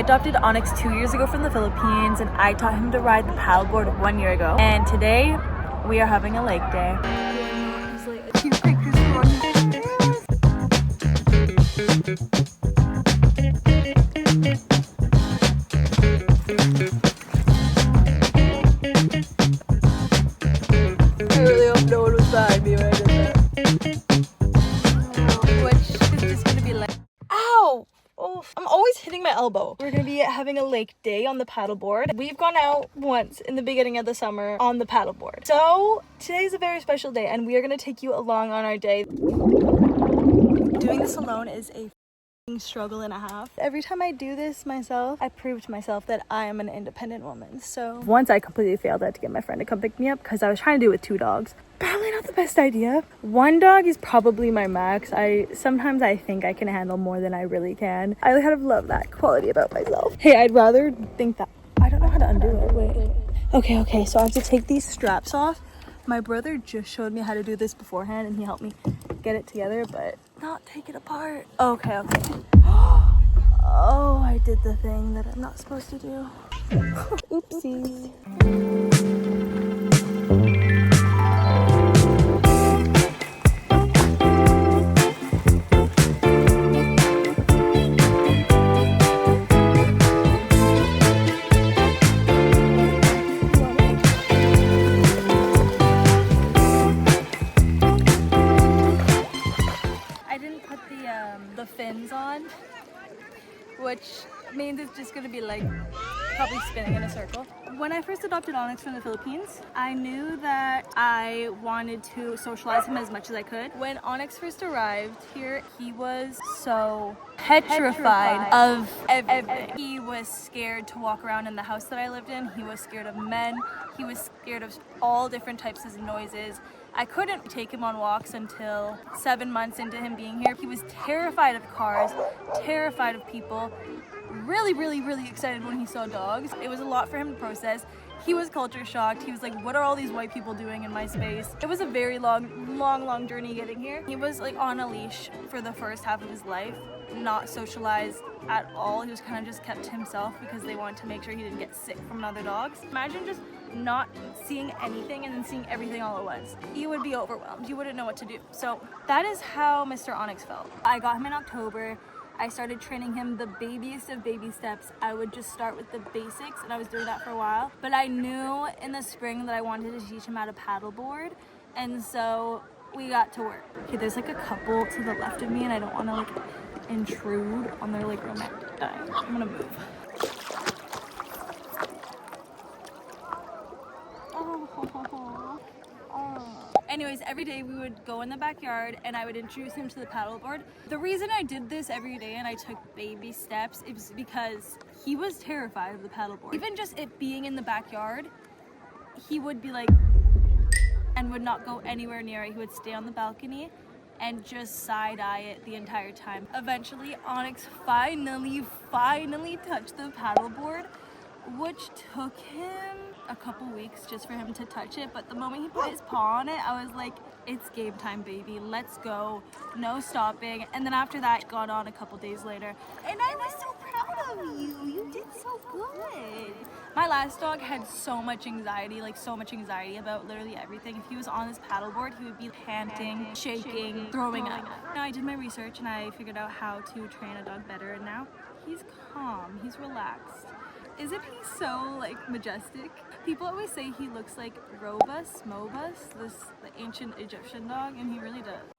adopted Onyx 2 years ago from the Philippines, and I taught him to ride the paddleboard 1 year ago. And today, we are having a lake day. I really hope no one was behind me when I did that. Which is just gonna be like, ow! Oh, I'm always hitting my elbow. We're gonna be having a lake day on the paddleboard. We've gone out once in the beginning of the summer on the paddleboard. So today's a very special day and we are gonna take you along on our day. Doing this alone is a struggle and a half. Every time I do this myself, I prove to myself that I am an independent woman. So once I completely failed, I had to get my friend to come pick me up because I was trying to do it with 2 dogs. Probably not the best idea. 1 dog is probably my max. Sometimes I think I can handle more than I really can. I kind of love that quality about myself. Hey, I'd rather think that I don't know how to undo it. Wait. Okay, so I have to take these straps off. My brother just showed me how to do this beforehand and he helped me get it together, but not take it apart. Okay. Oh, I did the thing that I'm not supposed to do. Oopsies. The fins on, which means it's just gonna be like probably spinning in a circle. When I first adopted Onyx from the Philippines, I knew that I wanted to socialize him as much as I could. When Onyx first arrived here, he was so petrified of everything. He was scared to walk around in the house that I lived in. He was scared of men. He was scared of all different types of noises. I couldn't take him on walks until 7 months into him being here. He was terrified of cars, terrified of people, really excited when he saw dogs. It was a lot for him to process. He was culture shocked. He was like, what are all these white people doing in my space? It was a very long journey getting here. He was like on a leash for the first half of his life, not socialized at all. He was kind of just kept to himself because they wanted to make sure he didn't get sick from other dogs. Imagine just not seeing anything and then seeing everything all at once. You would be overwhelmed. You wouldn't know what to do. So that is how Mr. Onyx felt. I got him in October. I started training him the babiest of baby steps. I would just start with the basics and I was doing that for a while. But I knew in the spring that I wanted to teach him how to paddleboard. And so we got to work. Okay, there's like a couple to the left of me and I don't want to like intrude on their like romantic time. I'm gonna move. Anyways, every day we would go in the backyard and I would introduce him to the paddleboard. The reason I did this every day and I took baby steps is because he was terrified of the paddleboard. Even just it being in the backyard, he would be like, and would not go anywhere near it. He would stay on the balcony and just side-eye it the entire time. Eventually, Onyx finally touched the paddleboard, which took him a couple weeks just for him to touch it. But the moment he put his paw on it, I was like, it's game time, baby. Let's go. No stopping. And then after that, got on a couple days later. And I was so proud of you. You did so good. My last dog had so much anxiety about literally everything. If he was on this paddleboard, he would be panting, shaking, throwing up. Now I did my research and I figured out how to train a dog better. And now he's calm. He's relaxed. Isn't he so like majestic? People always say he looks like Robus, the ancient Egyptian dog, and he really does.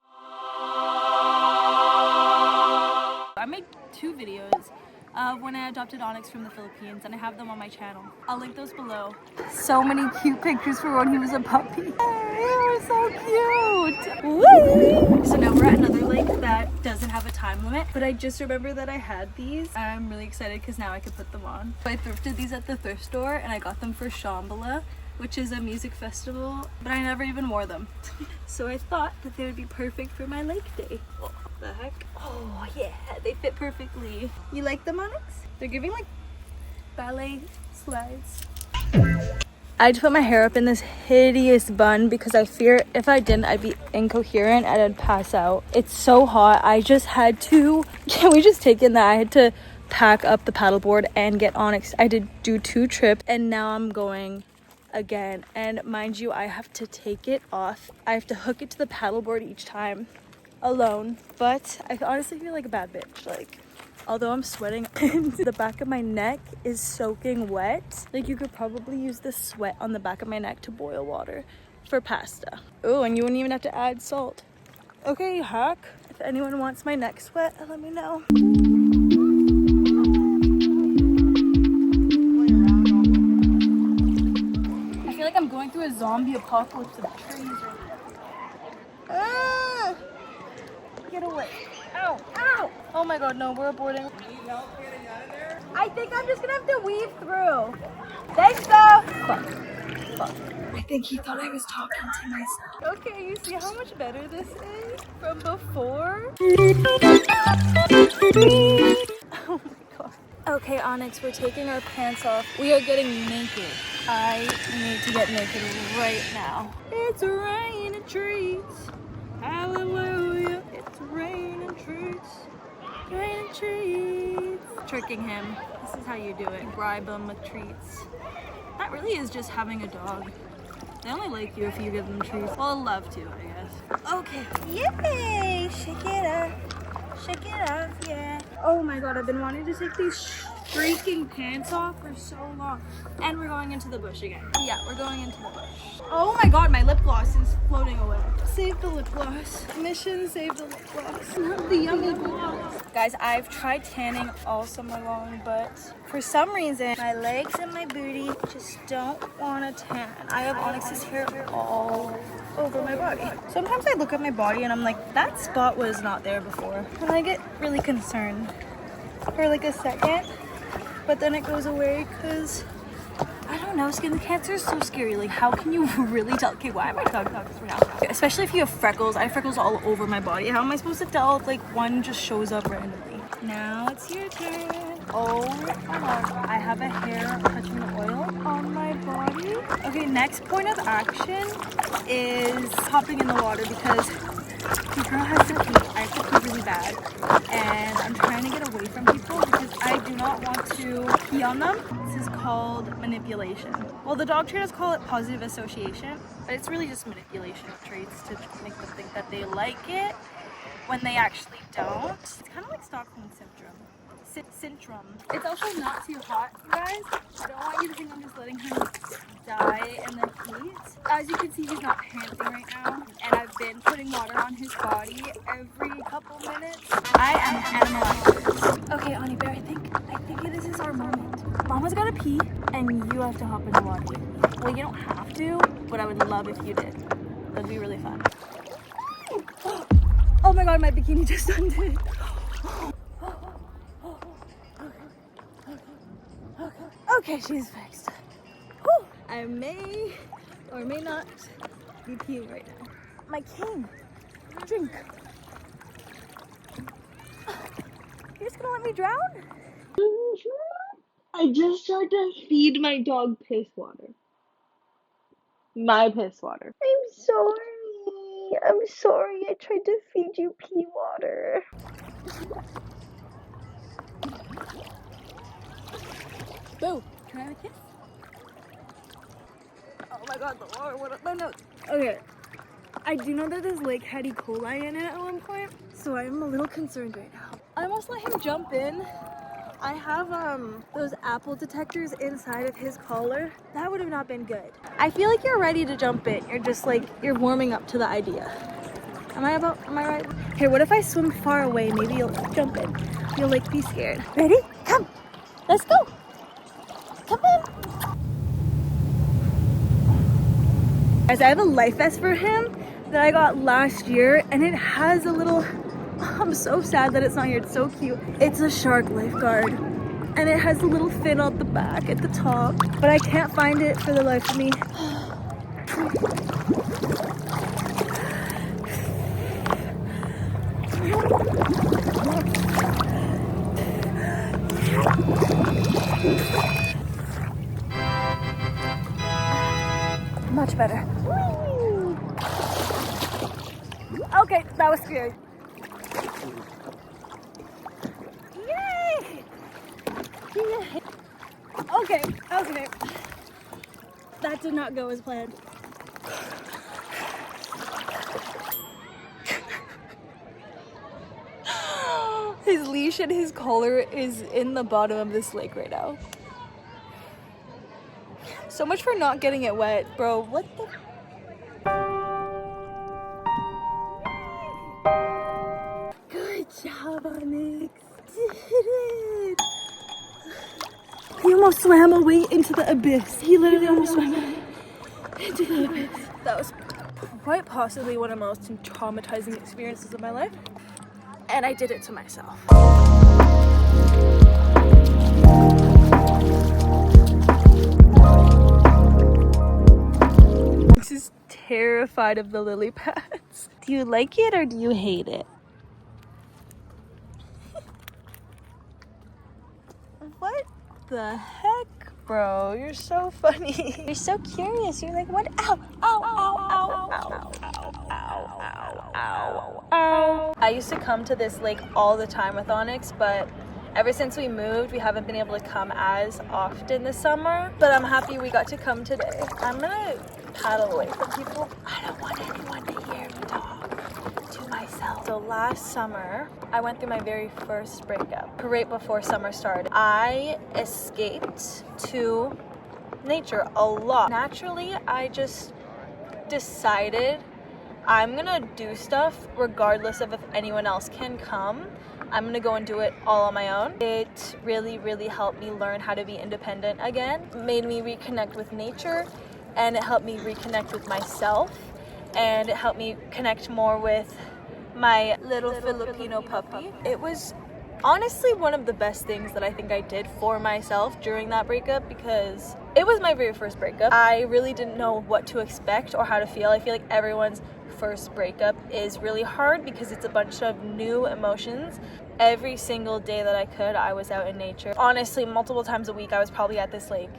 I made 2 videos of when I adopted Onyx from the Philippines and I have them on my channel. I'll link those below. So many cute pictures for when he was a puppy. He was so cute! Woo! So now we're at another lake that doesn't have a time limit, but I just remember that I had these. I'm really excited because now I can put them on. I thrifted these at the thrift store and I got them for Shambhala, which is a music festival, but I never even wore them. So I thought that they would be perfect for my lake day. What the heck? Oh yeah, they fit perfectly. You like them, Onyx? They're giving like ballet slides. I just put my hair up in this hideous bun because I fear if I didn't, I'd be incoherent and I'd pass out. It's so hot. I just had to, can we just take in that I had to pack up the paddleboard and get Onyx. I did do 2 trips and now I'm going again. And mind you, I have to take it off. I have to hook it to the paddleboard each time alone. But I honestly feel like a bad bitch. Like, although I'm sweating and the back of my neck is soaking wet, like you could probably use the sweat on the back of my neck to boil water for pasta. Oh, and you wouldn't even have to add salt. Okay, hack. If anyone wants my neck sweat, let me know. I feel like I'm going through a zombie apocalypse of trees right now. Ah! Get away. Ow, ow! Oh my god, no, we're aborting. Need help getting out of there? I think I'm just gonna have to weave through. Thanks though! Fuck. Fuck. I think he thought I was talking to myself. Okay, you see how much better this is from before? Oh my god. Okay, Onyx, we're taking our pants off. We are getting naked. I need to get naked right now. It's raining treats. Hallelujah. It's raining treats. Raining treats. Tricking him. This is how you do it. Bribe him with treats. That really is just having a dog. They only like you if you give them treats. Well, love to, I guess. Okay. Yippee! Shake it up. Shake it up, yeah. Oh my god, I've been wanting to take these freaking pants off for so long. And we're going into the bush again. Yeah, we're going into the bush. Oh my god, my lip gloss is floating away. Save the lip gloss. Mission save the lip gloss. Not the yummy gloss. Guys, I've tried tanning all summer long, but for some reason, my legs and my booty just don't want to tan. I have Onyx's hair all over my body. Sometimes I look at my body and I'm like, that spot was not there before. And I get really concerned for like a second, but then it goes away because I don't know, skin cancer is so scary. Like, how can you really tell? Okay, why am I talking about this right now? Especially if you have freckles. I have freckles all over my body. How am I supposed to tell if like one just shows up randomly? Now it's your turn. Oh my god, I have a hair touching the oil on my body. Okay, next point of action is hopping in the water because the girl has to pee. I have to pee really bad. And I'm trying to get away from people because I do not want to pee on them. This is called manipulation. Well, the dog trainers call it positive association, but it's really just manipulation of traits to make them think that they like it when they actually don't. It's kind of like Stockholm syndrome. It's also not too hot, you guys. I don't want you to think I'm just letting him die and then eat. As you can see, he's not panting right now, and I've been putting water on his body every couple minutes. I am animal activist. Okay, Ani Bear, I think this is our moment. Mama's gotta pee, and you have to hop in the water with me. Well, you don't have to, but I would love if you did. That'd be really fun. Oh my god, my bikini just undid. Okay, she's fixed. Whew. I may or may not be peeing right now. My king, drink. You're just gonna let me drown? I just tried to feed my dog piss water. My piss water. I'm sorry. I'm sorry. I tried to feed you pee water. Boo! Can I have a kiss? Oh my god, the water, what up my nose? Okay, I do know that this lake had E. coli in it at one point, so I'm a little concerned right now. I almost let him jump in. I have those apple detectors inside of his collar. That would have not been good. I feel like you're ready to jump in. You're just like, you're warming up to the idea. Am I right? Here, what if I swim far away? Maybe you'll jump in. You'll like be scared. Ready? Come, let's go. Come on. Guys, I have a life vest for him that I got last year, and it has a little, I'm so sad that it's not here, it's so cute. It's a shark lifeguard, and it has a little fin on the back at the top, but I can't find it for the life of me. Much better. Whee! Okay, that was scary. Yay! Okay. That did not go as planned. His leash and his collar is in the bottom of this lake right now. So much for not getting it wet, bro. What the? Good job, Onyx. Did it. He almost swam away into the abyss. He literally almost swam into the abyss. That was quite possibly one of the most traumatizing experiences of my life. And I did it to myself. This is terrified of the lily pads. Do you like it or do you hate it? What the heck, bro? You're so funny. You're so curious. You're like, what? Ow, ow, ow, ow, ow, ow, ow, ow. I used to come to this lake all the time with Onyx, but ever since we moved, we haven't been able to come as often this summer. But I'm happy we got to come today. I'm gonna paddle away from people. I don't want anyone to hear me talk to myself. So last summer, I went through my very first breakup. Right before summer started, I escaped to nature a lot. Naturally, I just decided I'm gonna do stuff regardless of if anyone else can come. I'm gonna go and do it all on my own. It really, really helped me learn how to be independent again. It made me reconnect with nature, and it helped me reconnect with myself, and it helped me connect more with my little Filipino puppy. It was honestly one of the best things that I think I did for myself during that breakup, because it was my very first breakup. I really didn't know what to expect or how to feel. I feel like everyone's first breakup is really hard because it's a bunch of new emotions. Every single day that I could, I was out in nature. Honestly, multiple times a week, I was probably at this lake.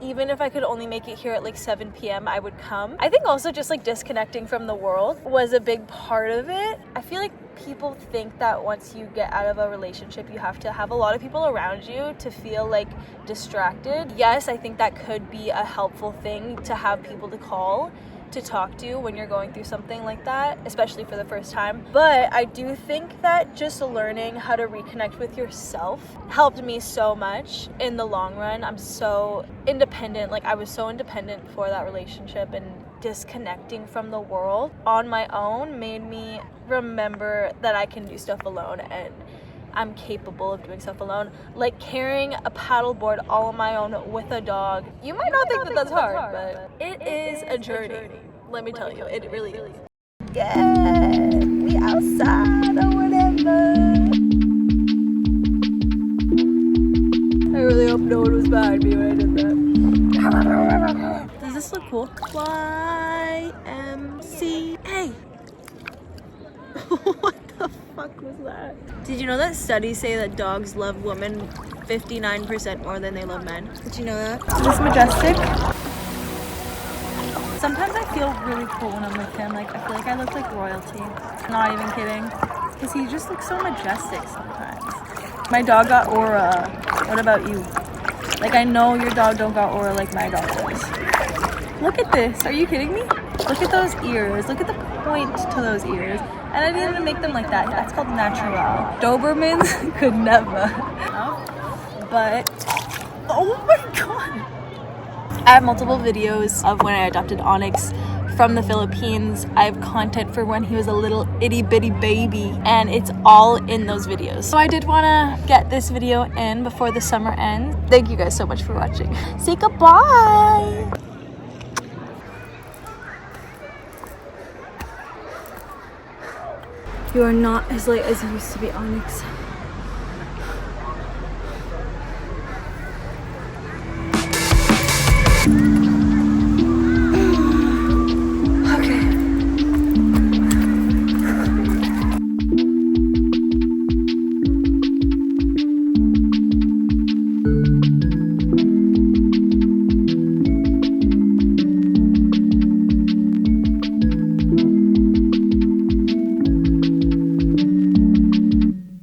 Even if I could only make it here at like 7 p.m., I would come. I think also just like disconnecting from the world was a big part of it. I feel like people think that once you get out of a relationship, you have to have a lot of people around you to feel like distracted. Yes, I think that could be a helpful thing to have people to call, to talk to when you're going through something like that, especially for the first time. But I do think that just learning how to reconnect with yourself helped me so much in the long run. I'm so independent. Like, I was so independent before that relationship, and disconnecting from the world on my own made me remember that I can do stuff alone, and I'm capable of doing stuff alone, like carrying a paddleboard all on my own with a dog. You might not think that that's hard, but it is a journey. Let me tell you, it really is. Yeah, we outside or whatever. I really hope no one was behind me when I did that. Does this look cool? YMC. Hey! What the fuck was that? Did you know that studies say that dogs love women 59% more than they love men? Did you know that? Is this majestic? Sometimes I feel really cool when I'm with him. Like, I feel like I look like royalty. Not even kidding. Because he just looks so majestic sometimes. My dog got aura. What about you? Like, I know your dog don't got aura like my dog does. Look at this. Are you kidding me? Look at those ears. Look at the point to those ears. And I didn't even make them like that. That's called natural. Dobermans could never. But, oh my god. I have multiple videos of when I adopted Onyx from the Philippines. I have content for when he was a little itty bitty baby, and it's all in those videos. So I did want to get this video in before the summer ends. Thank you guys so much for watching. Say goodbye. You are not as late as you used to be, Onyx.